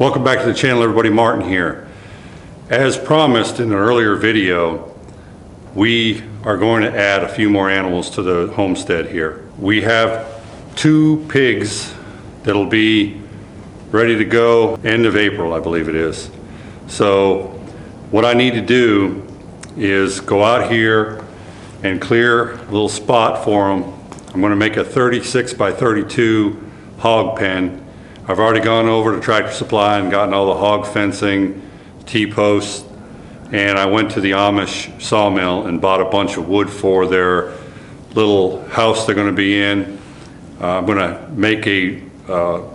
Welcome back to the channel, everybody. Martin here. As promised in an earlier video, we are going to add a few more animals to the homestead here. We have 2 pigs that'll be ready to go end of April, I believe it is. So what I need to do is go out here and clear a little spot for them. I'm going to make a 36 by 32 hog pen. I've already gone over to Tractor Supply and gotten all the hog fencing, T-posts, and I went to the Amish sawmill and bought a bunch of wood for their little house they're going to be in. I'm going to make a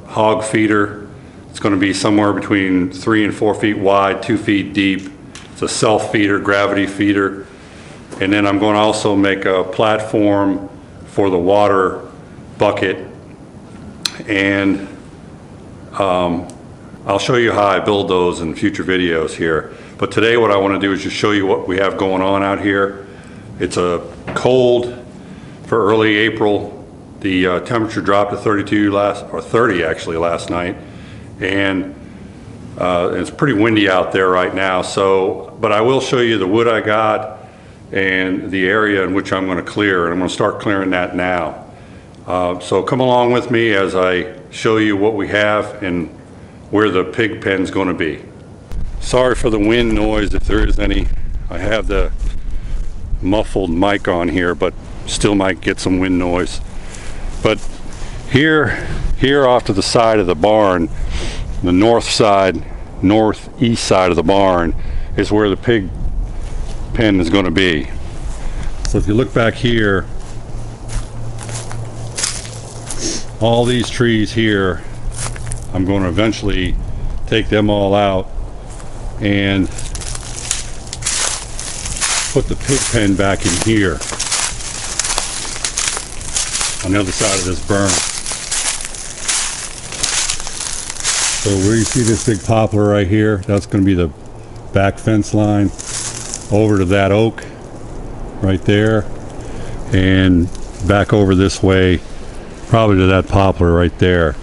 hog feeder. It's going to be somewhere between 3 and 4 feet wide, 2 feet deep. It's a self-feeder, gravity feeder. And then I'm going to also make a platform for the water bucket. And I'll show you how I build those in future videos here. But today what I want to do is just show you what we have going on out here. It's a cold for early April. The temperature dropped to 30 actually last night. And it's pretty windy out there right now. But I will show you the wood I got and the area in which I'm going to clear. And I'm going to start clearing that now. So come along with me as I show you what we have and where the pig pen's going to be. Sorry for the wind noise if there is any. I have the muffled mic on here, but still might get some wind noise. But here off to the side of the barn, the northeast side of the barn is where the pig pen is going to be. So if you look back here, all these trees here, I'm going to eventually take them all out and put the pig pen back in here on the other side of this berm. So where you see this big poplar right here, that's going to be the back fence line over to that oak right there, and back over this way probably to that poplar right there.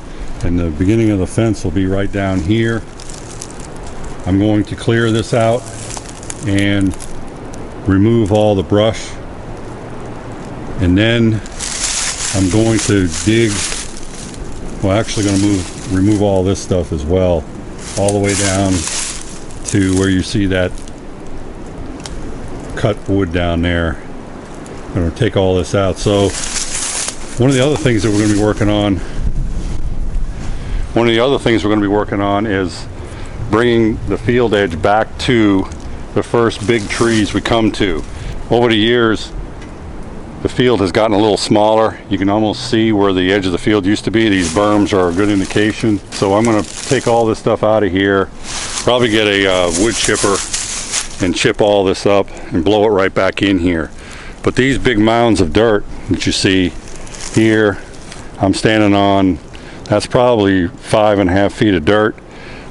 And the beginning of the fence will be right down here. I'm going to clear this out and remove all the brush, and then I'm going to dig, well actually going to remove all this stuff as well, all the way down to where you see that cut wood down there. I'm going to take all this out. So one of the other things we're going to be working on is bringing the field edge back to the first big trees we come to. Over the years, the field has gotten a little smaller. You can almost see where the edge of the field used to be. These berms are a good indication. So I'm going to take all this stuff out of here, probably get a wood chipper and chip all this up and blow it right back in here. But these big mounds of dirt that you see here, I'm standing on, that's probably 5.5 feet of dirt.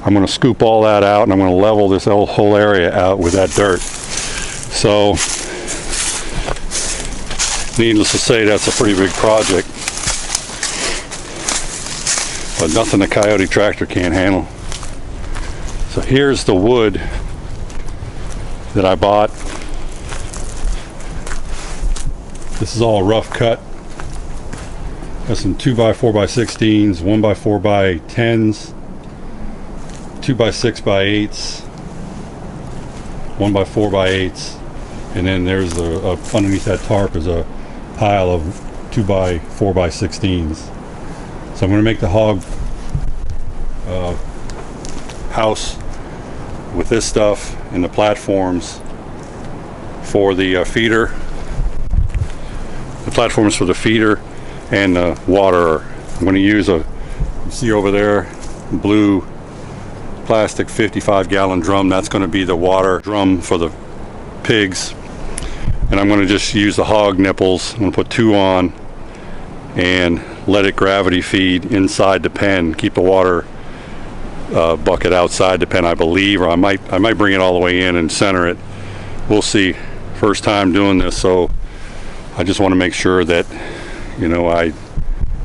I'm going to scoop all that out and I'm going to level this whole area out with that dirt. So needless to say, that's a pretty big project, but nothing the Kioti Tractor can't handle. So here's the wood that I bought. This is all rough cut. Got some 2x4x16s, 1x4x10s, 2x6x8s, 1x4x8s, and then there's underneath that tarp is a pile of 2x4x16s. So I'm going to make the hog house with this stuff and the platforms for the feeder. The platforms for the feeder and the water. I'm going to use you see over there, blue plastic 55-gallon drum. That's going to be the water drum for the pigs. And I'm going to just use the hog nipples. I'm going to put 2 on and let it gravity feed inside the pen. Keep the water bucket outside the pen, I believe, or I might bring it all the way in and center it. We'll see. First time doing this, so I just want to make sure that I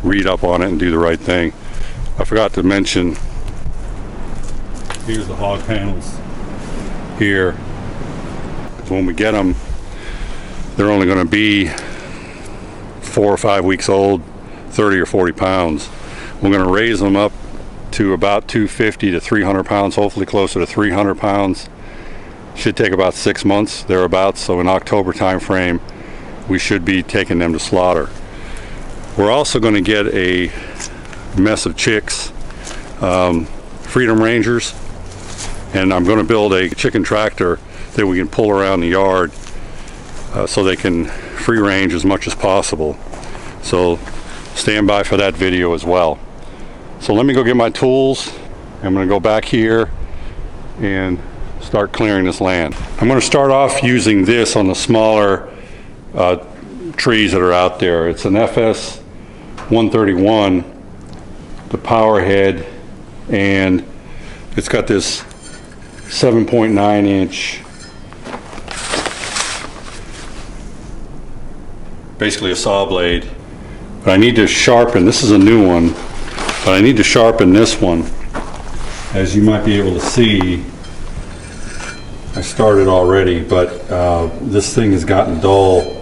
read up on it and do the right thing. I forgot to mention Here's the hog panels here. When we get them, they're only going to be 4 or 5 weeks old, 30 or 40 pounds. We're going to raise them up to about 250 to 300 pounds, hopefully closer to 300 pounds. Should take about 6 months thereabouts, so in October time frame we should be taking them to slaughter. We're also going to get a mess of chicks, Freedom Rangers, and I'm going to build a chicken tractor that we can pull around the yard so they can free range as much as possible. So stand by for that video as well. So let me go get my tools. I'm going to go back here and start clearing this land. I'm going to start off using this on the smaller trees that are out there. It's an FS 131, the power head, and it's got this 7.9 inch, basically a saw blade. But I need to sharpen, this is a new one, but I need to sharpen this one. As you might be able to see, I started already, but this thing has gotten dull.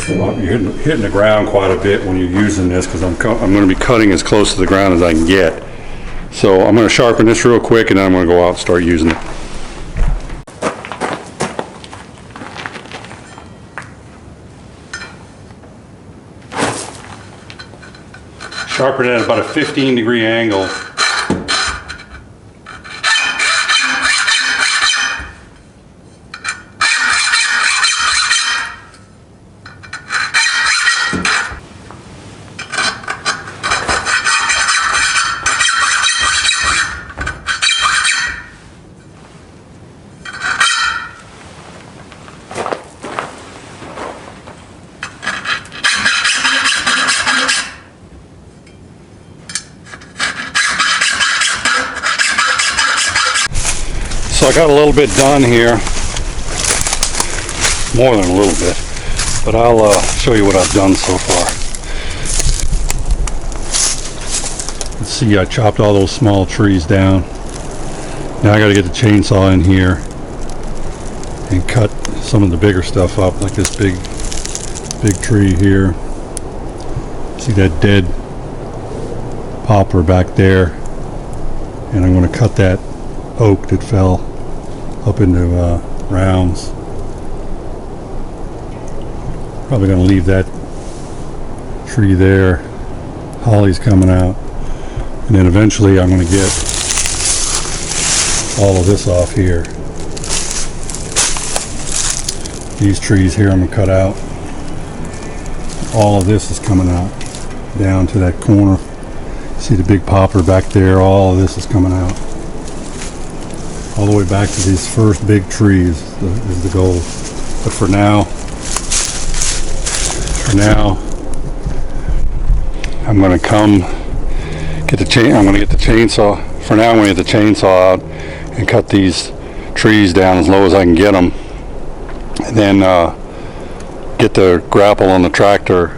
You're hitting the ground quite a bit when you're using this, because I'm going to be cutting as close to the ground as I can get. So I'm going to sharpen this real quick, and then I'm going to go out and start using it. Sharpen it at about a 15-degree angle. So I got a little bit done here, more than a little bit, but I'll show you what I've done so far. Let's see, I chopped all those small trees down. Now I got to get the chainsaw in here and cut some of the bigger stuff up, like this big tree here. See that dead poplar back there? And I'm going to cut that oak that fell up into rounds. Probably going to leave that tree there. Holly's coming out, and then eventually I'm going to get all of this off here. These trees here I'm going to cut out. All of this is coming out down to that corner. See the big poplar back there? All of this is coming out. All the way back to these first big trees is the goal. But for now, I'm going to get the chainsaw. For now, I'm going to get the chainsaw out and cut these trees down as low as I can get them, and then get the grapple on the tractor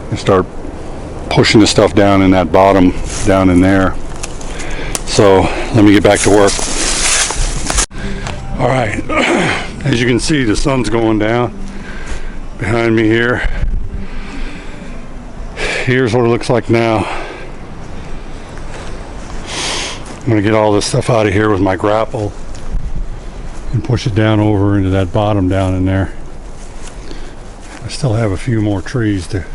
and start pushing the stuff down in that bottom, down in there. So let me get back to work. All right, as you can see, the sun's going down behind me here. Here's what it looks like now. I'm going to get all this stuff out of here with my grapple and push it down over into that bottom down in there. I still have a few more trees to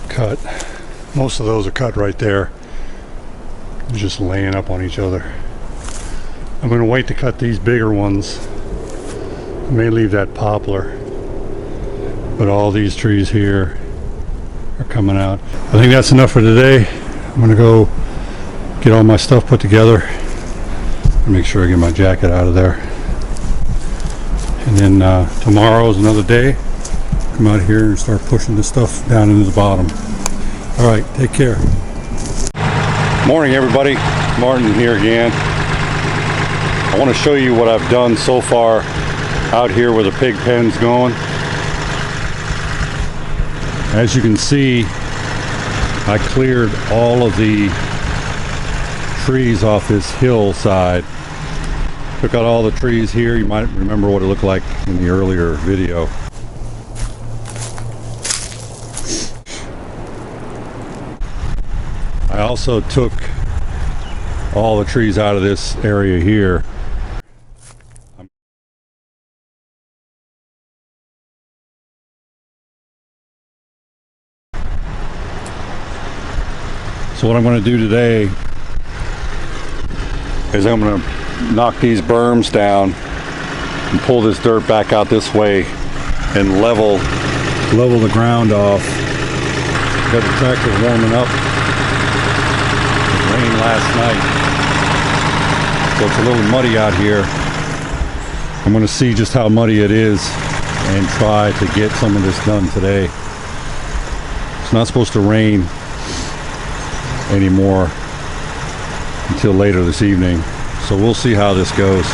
cut. Most of those are cut right there, just laying up on each other. I'm going to wait to cut these bigger ones. I may leave that poplar, but all these trees here are coming out. I think that's enough for today. I'm going to go get all my stuff put together and make sure I get my jacket out of there. And then tomorrow is another day. Come out here and start pushing this stuff down into the bottom. All right, take care. Morning, everybody. Martin here again. I want to show you what I've done so far out here where the pig pen's going. As you can see, I cleared all of the trees off this hillside. Took out all the trees here. You might remember what it looked like in the earlier video. I also took all the trees out of this area here. So what I'm going to do today is I'm going to knock these berms down and pull this dirt back out this way and level the ground off. Got the tractor warming up. It rained last night, so it's a little muddy out here. I'm going to see just how muddy it is and try to get some of this done today. It's not supposed to rain anymore until later this evening, so we'll see how this goes.